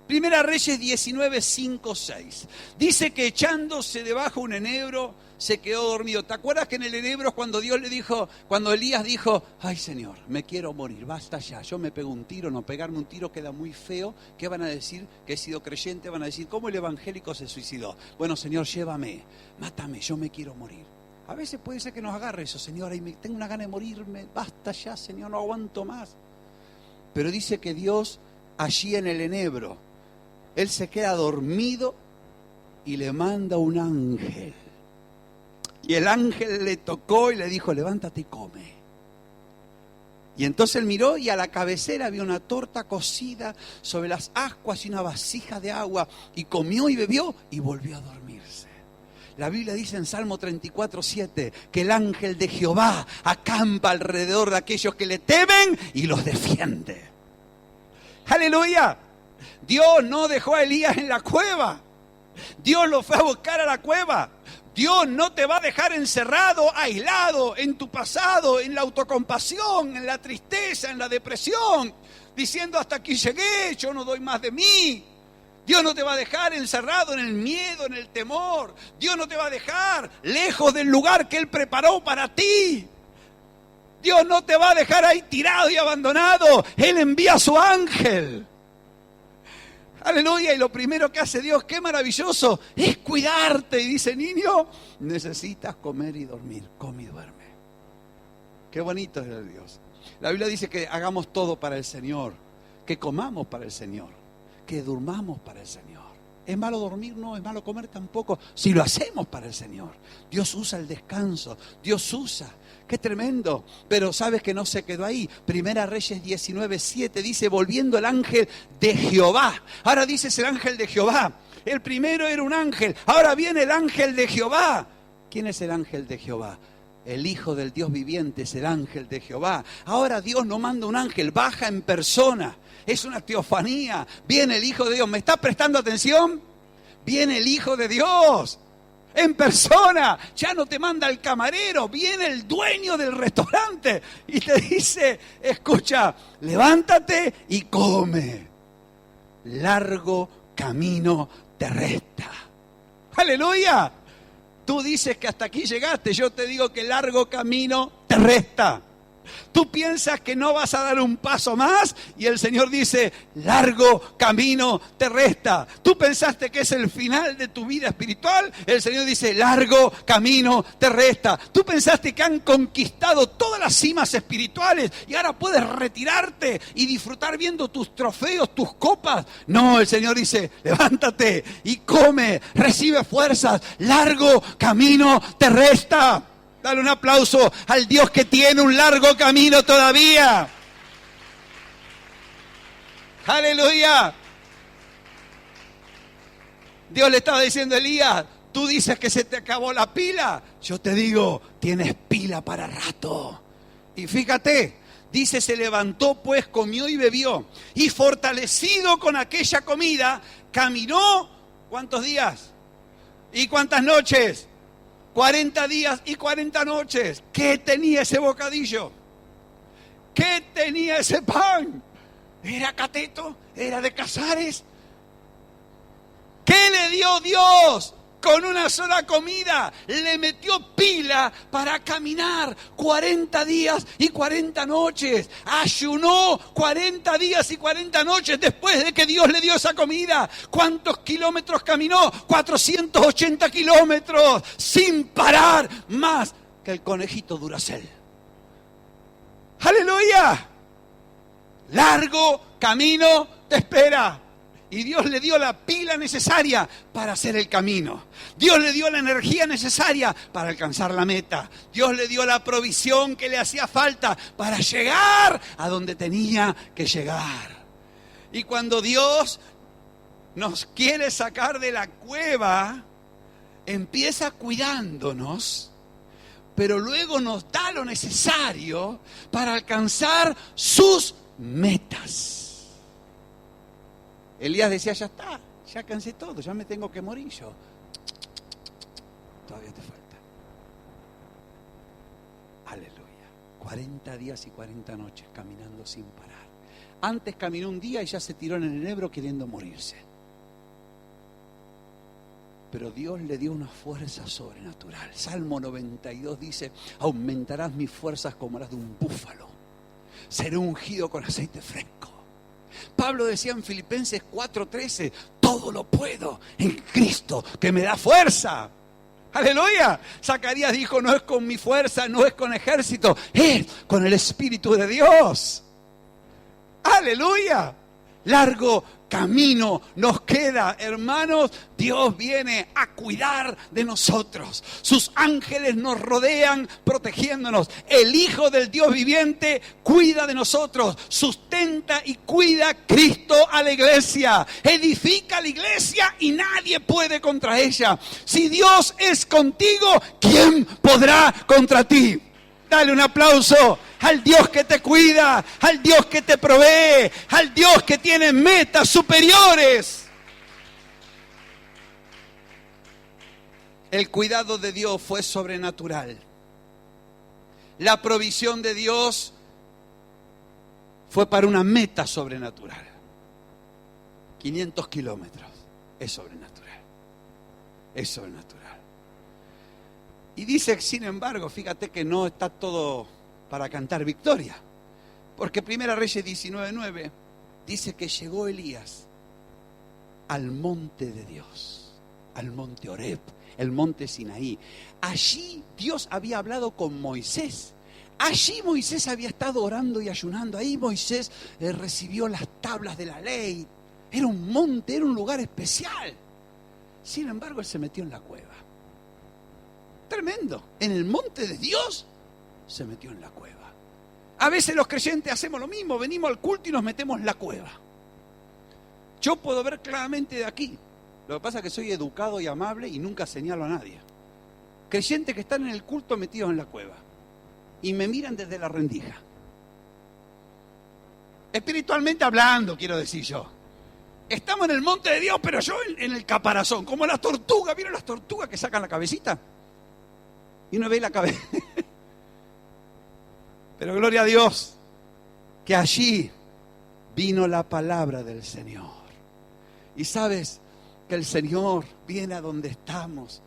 Primera Reyes 19, 5, 6. Dice que echándose debajo un enebro, se quedó dormido. ¿Te acuerdas que en el enebro cuando Dios le dijo, cuando Elías dijo, ay Señor, me quiero morir, basta ya, yo me pego un tiro, no pegarme un tiro queda muy feo, ¿qué van a decir? Que he sido creyente, van a decir, ¿cómo el evangélico se suicidó? Bueno Señor, llévame, mátame, yo me quiero morir. A veces puede ser que nos agarre eso, Señor, y tengo una gana de morirme, basta ya Señor, no aguanto más. Pero dice que Dios allí en el enebro, Él se queda dormido y le manda un ángel. Y el ángel le tocó y le dijo, levántate y come. Y entonces él miró y a la cabecera había una torta cocida sobre las ascuas y una vasija de agua. Y comió y bebió y volvió a dormirse. La Biblia dice en Salmo 34:7 que el ángel de Jehová acampa alrededor de aquellos que le temen y los defiende. ¡Aleluya! Dios no dejó a Elías en la cueva. Dios lo fue a buscar a la cueva. Dios no te va a dejar encerrado, aislado en tu pasado, en la autocompasión, en la tristeza, en la depresión, diciendo hasta aquí llegué, yo no doy más de mí. Dios no te va a dejar encerrado en el miedo, en el temor. Dios no te va a dejar lejos del lugar que Él preparó para ti. Dios no te va a dejar ahí tirado y abandonado. Él envía a su ángel. Aleluya, y lo primero que hace Dios, qué maravilloso, es cuidarte. Y dice, niño, necesitas comer y dormir, come y duerme. Qué bonito es el Dios. La Biblia dice que hagamos todo para el Señor, que comamos para el Señor, que durmamos para el Señor. ¿Es malo dormir? No. ¿Es malo comer? Tampoco. Si lo hacemos para el Señor. Dios usa el descanso. Dios usa. ¡Qué tremendo! Pero sabes que no se quedó ahí. Primera Reyes 19:7 dice, volviendo el ángel de Jehová. Ahora dices el ángel de Jehová. El primero era un ángel. Ahora viene el ángel de Jehová. ¿Quién es el ángel de Jehová? El Hijo del Dios viviente es el ángel de Jehová. Ahora Dios no manda un ángel, baja en persona. Es una teofanía. Viene el Hijo de Dios. ¿Me está prestando atención? Viene el Hijo de Dios en persona. Ya no te manda el camarero. Viene el dueño del restaurante y te dice, escucha, levántate y come. Largo camino te resta. ¡Aleluya! Tú dices que hasta aquí llegaste. Yo te digo que largo camino te resta. Tú piensas que no vas a dar un paso más y el Señor dice, largo camino te resta. Tú pensaste que es el final de tu vida espiritual, el Señor dice, largo camino te resta. Tú pensaste que han conquistado todas las cimas espirituales y ahora puedes retirarte y disfrutar viendo tus trofeos, tus copas. No, el Señor dice, levántate y come, recibe fuerzas, largo camino te resta. Dale un aplauso al Dios que tiene un largo camino todavía. ¡Aleluya! Dios le estaba diciendo a Elías, tú dices que se te acabó la pila. Yo te digo, tienes pila para rato. Y fíjate, dice, se levantó pues, comió y bebió. Y fortalecido con aquella comida, caminó, ¿cuántos días? ¿Y cuántas noches? 40 días y 40 noches. ¿Qué tenía ese bocadillo? ¿Qué tenía ese pan? ¿Era cateto? ¿Era de Casares? ¿Qué le dio Dios? Con una sola comida le metió pila para caminar 40 días y 40 noches. Ayunó 40 días y 40 noches después de que Dios le dio esa comida. ¿Cuántos kilómetros caminó? 480 kilómetros sin parar, más que el conejito Duracell. ¡Aleluya! Largo camino te espera. Y Dios le dio la pila necesaria para hacer el camino. Dios le dio la energía necesaria para alcanzar la meta. Dios le dio la provisión que le hacía falta para llegar a donde tenía que llegar. Y cuando Dios nos quiere sacar de la cueva, empieza cuidándonos, pero luego nos da lo necesario para alcanzar sus metas. Elías decía, ya está, ya cansé todo, ya me tengo que morir yo. Todavía te falta. Aleluya. 40 días y 40 noches caminando sin parar. Antes caminó un día y ya se tiró en el Ebro queriendo morirse. Pero Dios le dio una fuerza sobrenatural. Salmo 92 dice, aumentarás mis fuerzas como las de un búfalo. Seré ungido con aceite fresco. Pablo decía en Filipenses 4:13, todo lo puedo en Cristo que me da fuerza. ¡Aleluya! Zacarías dijo, no es con mi fuerza, no es con ejército, es con el Espíritu de Dios. ¡Aleluya! Largo camino nos queda, hermanos. Dios viene a cuidar de nosotros. Sus ángeles nos rodean protegiéndonos. El Hijo del Dios viviente cuida de nosotros. Sustenta y cuida Cristo a la iglesia. Edifica la iglesia y nadie puede contra ella. Si Dios es contigo, ¿quién podrá contra ti? Dale un aplauso al Dios que te cuida, al Dios que te provee, al Dios que tiene metas superiores. El cuidado de Dios fue sobrenatural. La provisión de Dios fue para una meta sobrenatural. 500 kilómetros. Es sobrenatural. Es sobrenatural. Y dice, sin embargo, fíjate que no está todo para cantar victoria. Porque Primera Reyes 19:9 dice que llegó Elías al monte de Dios, al monte Horeb, el monte Sinaí. Allí Dios había hablado con Moisés. Allí Moisés había estado orando y ayunando. Ahí Moisés recibió las tablas de la ley. Era un monte, era un lugar especial. Sin embargo, él se metió en la cueva. Tremendo. En el monte de Dios se metió en la cueva. A veces los creyentes hacemos lo mismo. Venimos al culto y nos metemos en la cueva. Yo puedo ver claramente de aquí. Lo que pasa es que soy educado y amable y nunca señalo a nadie. Creyentes que están en el culto metidos en la cueva. Y me miran desde la rendija. Espiritualmente hablando, quiero decir yo. Estamos en el monte de Dios, pero yo en el caparazón, como las tortugas. ¿Vieron las tortugas que sacan la cabecita? Y uno ve la cabeza. Pero gloria a Dios, que allí vino la palabra del Señor. Y sabes que el Señor viene a donde estamos.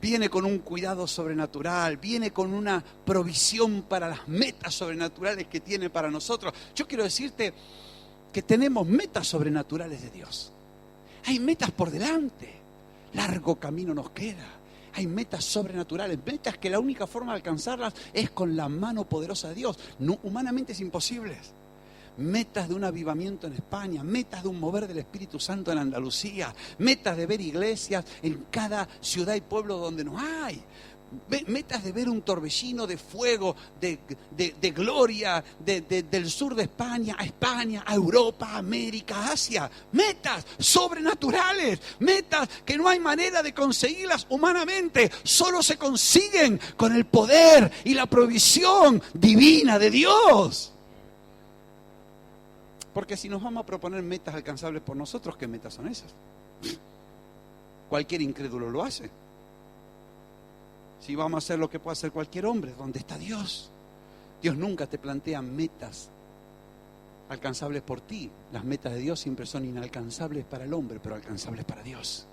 Viene con un cuidado sobrenatural, viene con una provisión para las metas sobrenaturales que tiene para nosotros. Yo quiero decirte que tenemos metas sobrenaturales de Dios. Hay metas por delante, largo camino nos queda. Hay metas sobrenaturales, metas que la única forma de alcanzarlas es con la mano poderosa de Dios. No, humanamente es imposible. Metas de un avivamiento en España, metas de un mover del Espíritu Santo en Andalucía, metas de ver iglesias en cada ciudad y pueblo donde no hay, metas de ver un torbellino de fuego, de gloria, del sur de España, a Europa, a América, a Asia, metas sobrenaturales, metas que no hay manera de conseguirlas humanamente, solo se consiguen con el poder y la provisión divina de Dios. Porque si nos vamos a proponer metas alcanzables por nosotros, ¿qué metas son esas? Cualquier incrédulo lo hace. Si vamos a hacer lo que puede hacer cualquier hombre, ¿dónde está Dios? Dios nunca te plantea metas alcanzables por ti. Las metas de Dios siempre son inalcanzables para el hombre, pero alcanzables para Dios.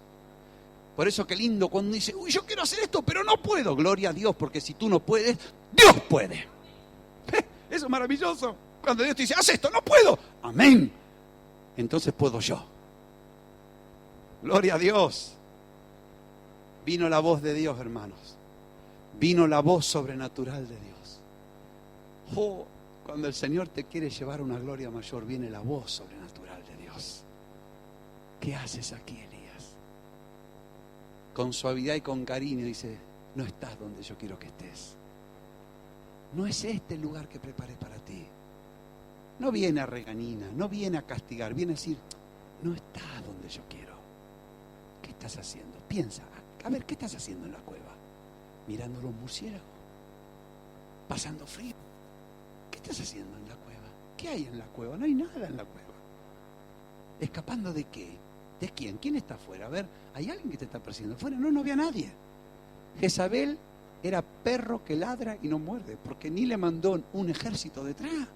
Por eso qué lindo cuando dice, uy, yo quiero hacer esto, pero no puedo. Gloria a Dios, porque si tú no puedes, Dios puede. Eso es maravilloso. Cuando Dios te dice, haz esto, no puedo. Amén. Entonces puedo yo. Gloria a Dios. Vino la voz de Dios, hermanos. Vino la voz sobrenatural de Dios. Oh, cuando el Señor te quiere llevar a una gloria mayor, viene la voz sobrenatural de Dios. ¿Qué haces aquí, Elías? Con suavidad y con cariño dice, no estás donde yo quiero que estés. No es este el lugar que preparé para ti. No viene a regañina, no viene a castigar, viene a decir, no estás donde yo quiero. ¿Qué estás haciendo? Piensa, a ver, ¿qué estás haciendo en la cueva? Mirando los murciélagos, pasando frío. ¿Qué estás haciendo en la cueva? ¿Qué hay en la cueva? No hay nada en la cueva. ¿Escapando de qué? ¿De quién? ¿Quién está afuera? A ver, ¿hay alguien que te está persiguiendo afuera? No, no había nadie. Jezabel era perro que ladra y no muerde, porque ni le mandó un ejército detrás.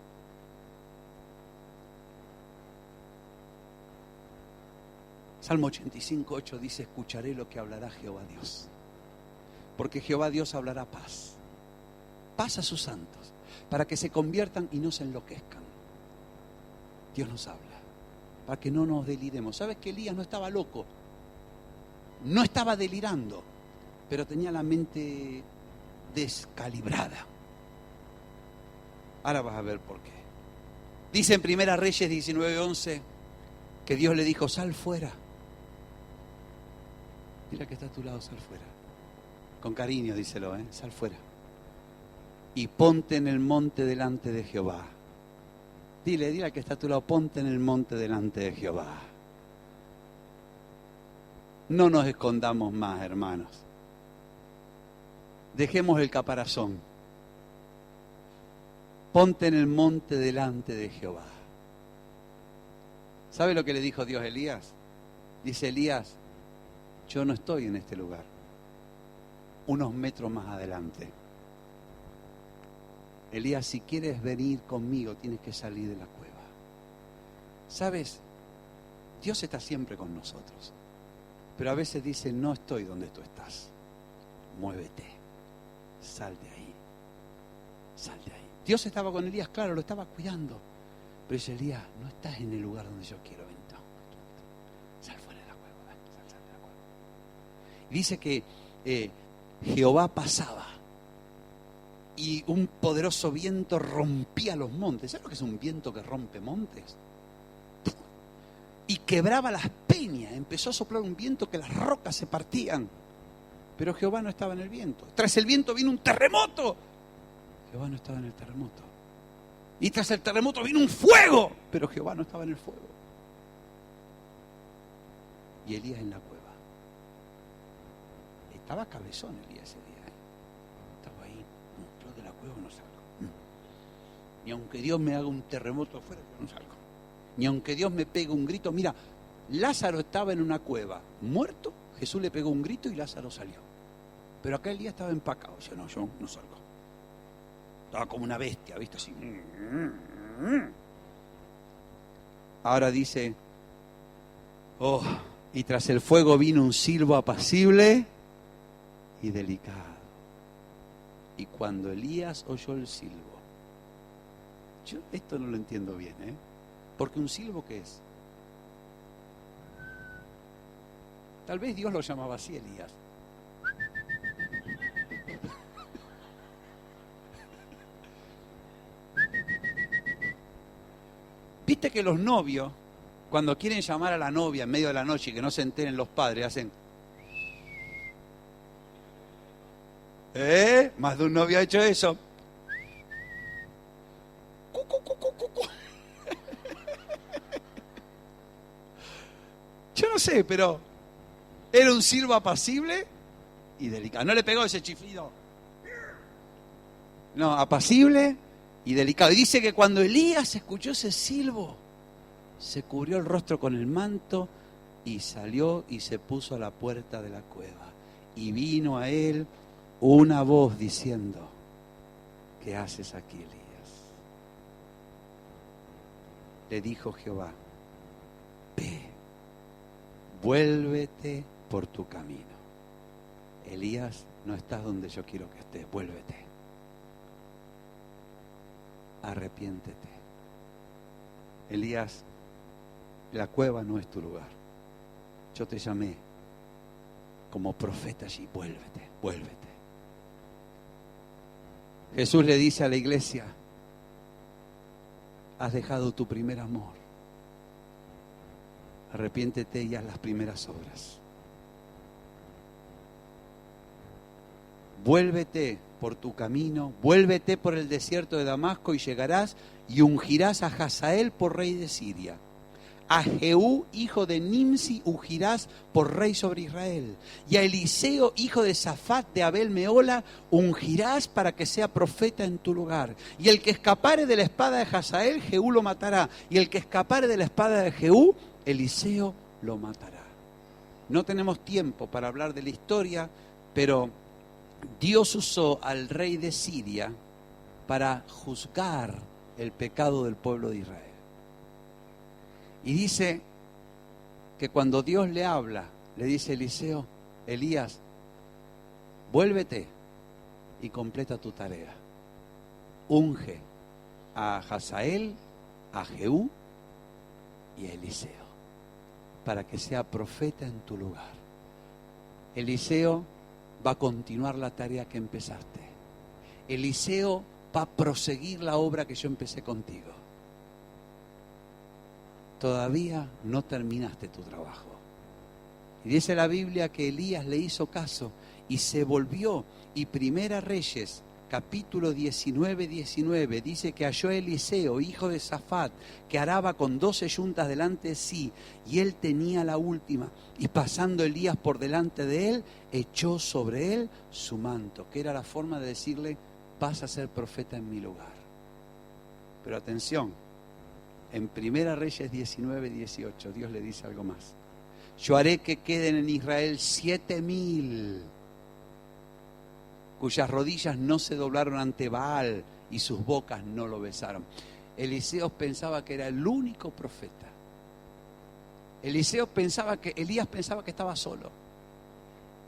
Salmo 85:8 dice, escucharé lo que hablará Jehová Dios. Porque Jehová Dios hablará paz. Paz a sus santos, para que se conviertan y no se enloquezcan. Dios nos habla, para que no nos deliremos. ¿Sabes que Elías no estaba loco? No estaba delirando, pero tenía la mente descalibrada. Ahora vas a ver por qué. Dice en Primera Reyes 19:11 que Dios le dijo, sal fuera. Mira que está a tu lado, sal fuera. Con cariño díselo, sal fuera. Y ponte en el monte delante de Jehová. Dile al que está a tu lado, ponte en el monte delante de Jehová. No nos escondamos más, hermanos. Dejemos el caparazón. Ponte en el monte delante de Jehová. ¿Sabe lo que le dijo Dios a Elías? Dice Elías, yo no estoy en este lugar. Unos metros más adelante. Elías, si quieres venir conmigo, tienes que salir de la cueva. ¿Sabes? Dios está siempre con nosotros. Pero a veces dice, no estoy donde tú estás. Muévete. Sal de ahí. Sal de ahí. Dios estaba con Elías, claro, lo estaba cuidando. Pero dice, Elías, no estás en el lugar donde yo quiero venir. Dice que Jehová pasaba y un poderoso viento rompía los montes. ¿Sabes lo que es un viento que rompe montes? Y quebraba las peñas. Empezó a soplar un viento que las rocas se partían. Pero Jehová no estaba en el viento. Tras el viento vino un terremoto. Jehová no estaba en el terremoto. Y tras el terremoto vino un fuego. Pero Jehová no estaba en el fuego. Y Elías en la cueva. Estaba cabezón Elías ese día. Estaba ahí. No, yo de la cueva no salgo. Ni aunque Dios me haga un terremoto afuera, yo no salgo. Ni aunque Dios me pegue un grito. Mira, Lázaro estaba en una cueva, muerto. Jesús le pegó un grito y Lázaro salió. Pero acá Elías estaba empacado. Yo no salgo. Estaba como una bestia, ¿viste? Así. Ahora dice, y tras el fuego vino un silbo apacible y delicado. Y cuando Elías oyó el silbo, yo esto no lo entiendo bien, porque un silbo, ¿qué es? Tal vez Dios lo llamaba así, Elías. Viste que los novios, cuando quieren llamar a la novia en medio de la noche y que no se enteren los padres, hacen... Más de un novio ha hecho eso. Yo no sé, pero era un silbo apacible y delicado. No le pegó ese chiflido. No, apacible y delicado. Y dice que cuando Elías escuchó ese silbo, se cubrió el rostro con el manto y salió y se puso a la puerta de la cueva. Y vino a él una voz diciendo, ¿qué haces aquí, Elías? Le dijo Jehová, ve, vuélvete por tu camino. Elías, no estás donde yo quiero que estés, vuélvete. Arrepiéntete. Elías, la cueva no es tu lugar. Yo te llamé como profeta allí, vuélvete. Jesús le dice a la iglesia, has dejado tu primer amor. Arrepiéntete y haz las primeras obras. Vuélvete por tu camino, vuélvete por el desierto de Damasco y llegarás y ungirás a Hazael por rey de Siria. A Jehú, hijo de Nimsi, ungirás por rey sobre Israel. Y a Eliseo, hijo de Safat de Abel Meola, ungirás para que sea profeta en tu lugar. Y el que escapare de la espada de Hazael, Jehú lo matará. Y el que escapare de la espada de Jehú, Eliseo lo matará. No tenemos tiempo para hablar de la historia, pero Dios usó al rey de Siria para juzgar el pecado del pueblo de Israel. Y dice que cuando Dios le habla, le dice a Eliseo, Elías, vuélvete y completa tu tarea. Unge a Hazael, a Jehú y a Eliseo para que sea profeta en tu lugar. Eliseo va a continuar la tarea que empezaste. Eliseo va a proseguir la obra que yo empecé contigo. Todavía no terminaste tu trabajo. Y dice la Biblia que Elías le hizo caso y se volvió. Y Primera Reyes, capítulo 19, dice que halló a Eliseo, hijo de Safat, que araba con 12 yuntas delante de sí, y él tenía la última. Y pasando Elías por delante de él, echó sobre él su manto, que era la forma de decirle, vas a ser profeta en mi lugar. Pero atención, en Primera Reyes 19, 18, Dios le dice algo más. Yo haré que queden en Israel 7,000 cuyas rodillas no se doblaron ante Baal y sus bocas no lo besaron. Elías pensaba que era el único profeta. Elías pensaba que estaba solo.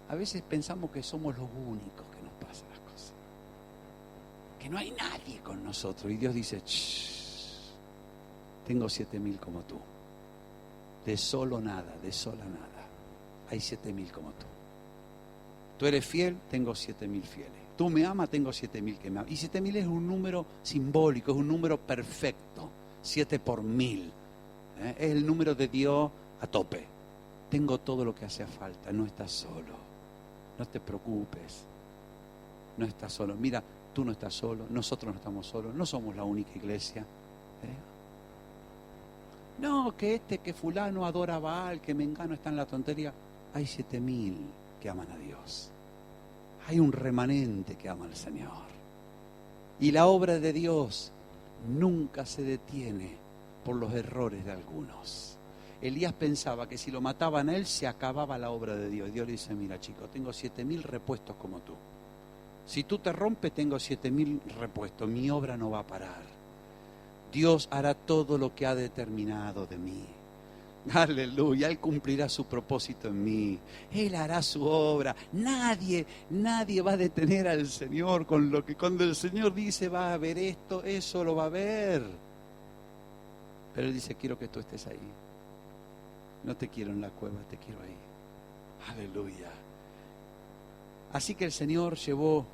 A veces pensamos que somos los únicos que nos pasan las cosas, que no hay nadie con nosotros. Y Dios dice, tengo 7,000 como tú. De solo nada, de sola nada. Hay 7,000 como tú. Tú eres fiel, tengo 7.000 fieles. Tú me amas, tengo 7.000 que me aman. Y 7.000 es un número simbólico, es un número perfecto. 7 por 1.000. Es el número de Dios a tope. Tengo todo lo que hace falta, no estás solo. No te preocupes. No estás solo. Mira, tú no estás solo, nosotros no estamos solos, no somos la única iglesia. No, que fulano adora a Baal, que Mengano está en la tontería. Hay 7.000 que aman a Dios. Hay un remanente que ama al Señor. Y la obra de Dios nunca se detiene por los errores de algunos. Elías pensaba que si lo mataban a él se acababa la obra de Dios. Dios le dice, mira chico, tengo 7.000 repuestos como tú. Si tú te rompes, tengo 7.000 repuestos. Mi obra no va a parar. Dios hará todo lo que ha determinado de mí. Aleluya, Él cumplirá su propósito en mí. Él hará su obra. Nadie va a detener al Señor con lo que cuando el Señor dice va a haber esto, eso lo va a ver. Pero Él dice, quiero que tú estés ahí. No te quiero en la cueva, te quiero ahí. Aleluya. Así que el Señor llevó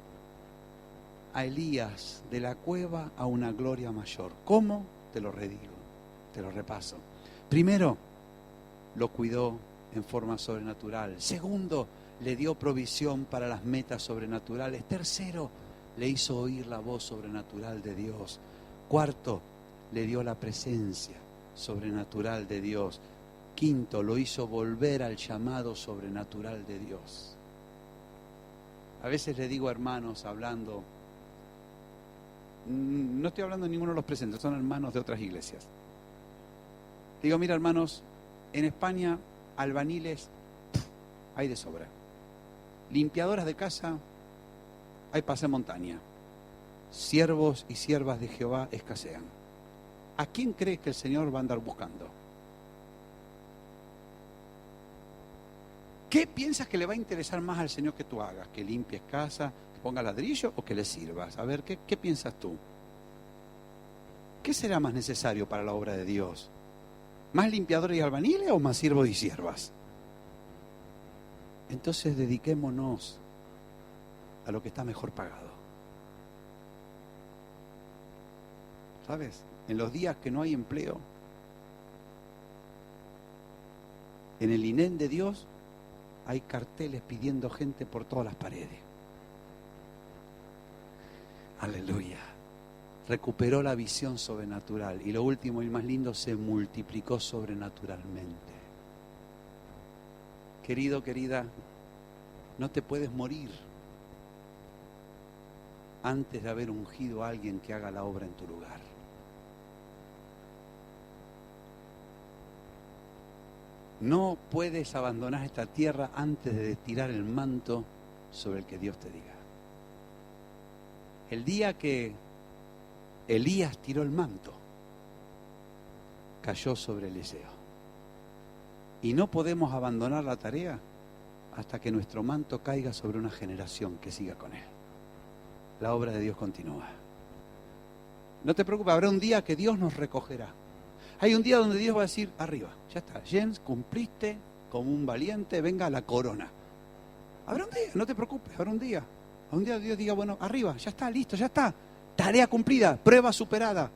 a Elías de la cueva a una gloria mayor. ¿Cómo? Te lo redigo, te lo repaso. Primero, lo cuidó en forma sobrenatural. Segundo, le dio provisión para las metas sobrenaturales. Tercero, le hizo oír la voz sobrenatural de Dios. Cuarto, le dio la presencia sobrenatural de Dios. Quinto, lo hizo volver al llamado sobrenatural de Dios. A veces le digo a hermanos hablando, no estoy hablando de ninguno de los presentes, son hermanos de otras iglesias. Digo, mira hermanos, en España albañiles hay de sobra. Limpiadoras de casa hay para hacer montaña. Siervos y siervas de Jehová escasean. ¿A quién crees que el Señor va a andar buscando? ¿Qué piensas que le va a interesar más al Señor que tú hagas? ¿Que limpies casa, que pongas ladrillo o que le sirvas? A ver, ¿qué piensas tú? ¿Qué será más necesario para la obra de Dios? ¿Más limpiadores y albañiles o más siervos y siervas? Entonces dediquémonos a lo que está mejor pagado. ¿Sabes? En los días que no hay empleo, en el INEM de Dios hay carteles pidiendo gente por todas las paredes. Aleluya. Recuperó la visión sobrenatural. Y lo último y más lindo, se multiplicó sobrenaturalmente. Querido, querida, no te puedes morir antes de haber ungido a alguien que haga la obra en tu lugar. No puedes abandonar esta tierra antes de tirar el manto sobre el que Dios te diga. El día que Elías tiró el manto, cayó sobre Eliseo. Y no podemos abandonar la tarea hasta que nuestro manto caiga sobre una generación que siga con él. La obra de Dios continúa. No te preocupes, habrá un día que Dios nos recogerá. Hay un día donde Dios va a decir, arriba, ya está, Jens, cumpliste como un valiente, venga la corona. Habrá un día, no te preocupes, habrá un día. Un día Dios diga, bueno, arriba, ya está, listo, ya está. Tarea cumplida, prueba superada.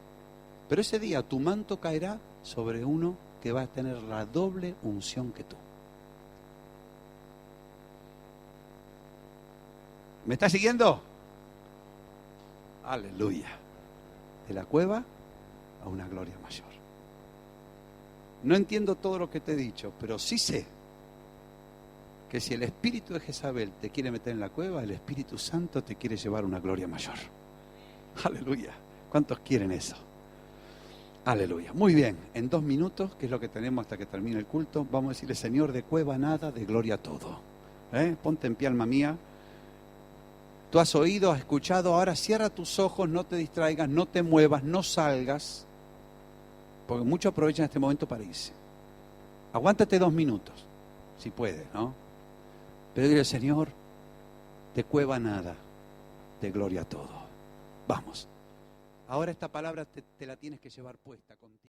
Pero ese día tu manto caerá sobre uno que va a tener la doble unción que tú. ¿Me estás siguiendo? Aleluya. De la cueva a una gloria mayor. No entiendo todo lo que te he dicho, pero sí sé que si el espíritu de Jezabel te quiere meter en la cueva, el Espíritu Santo te quiere llevar a una gloria mayor. Aleluya. ¿Cuántos quieren eso? Aleluya. Muy bien, en 2 minutos, que es lo que tenemos hasta que termine el culto, vamos a decirle, Señor, de cueva nada, de gloria todo. Ponte en pie, alma mía. Tú has oído, has escuchado, ahora cierra tus ojos, no te distraigas, no te muevas, no salgas, porque muchos aprovechan este momento para irse. Aguántate 2 minutos, si puedes, ¿no? Pero dile, Señor, de cueva nada, de gloria todo. Vamos. Ahora esta palabra te la tienes que llevar puesta contigo.